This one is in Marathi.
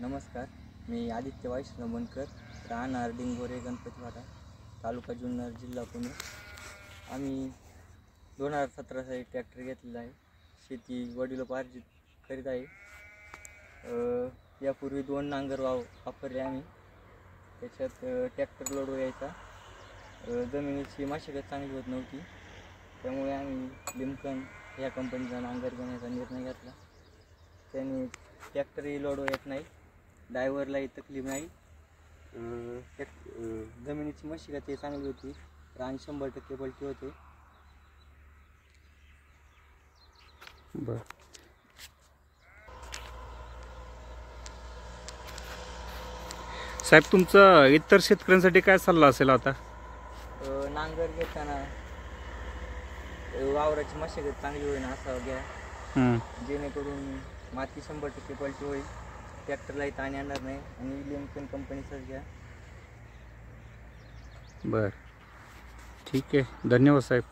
नमस्कार, मी आदित्य वैष्णव बनकर, राहणार डिंगोरे गणपतीवाडा, तालुका जुन्नर, जिल्हा पुणे। आम्ही 2017 साली ट्रॅक्टर घेतलेला आहे। शेती वडिलोपार्जित करीत आहे। यापूर्वी 2 नांगर वापरले आम्ही। त्याच्यात ट्रॅक्टर लोड यायचा, जमिनीची मशागत चांगली होत नव्हती, त्यामुळे आम्ही लिमकन या कंपनीचा नांगर घेण्याचा निर्णय घेतला। त्याने ट्रॅक्टरही लोड येत नाही, ड्रायव्हरलाही तकलीफ नाही, जमिनीची मशागत चांगली होती, रान 100% पलटी होते। बर, साहेब तुमचा इतर शेतकऱ्यांसाठी काय सल्ला असेल आता? नांगर घेताना वावराची मशागत चांगली होईल असा घ्या, जेणेकरून माती 100% पलटी होईल, ट्रॅक्टरलाही ताण येणार नाही, आणि लिमकन कंपनीचाच घ्या। बर, ठीक आहे, धन्यवाद साहेब।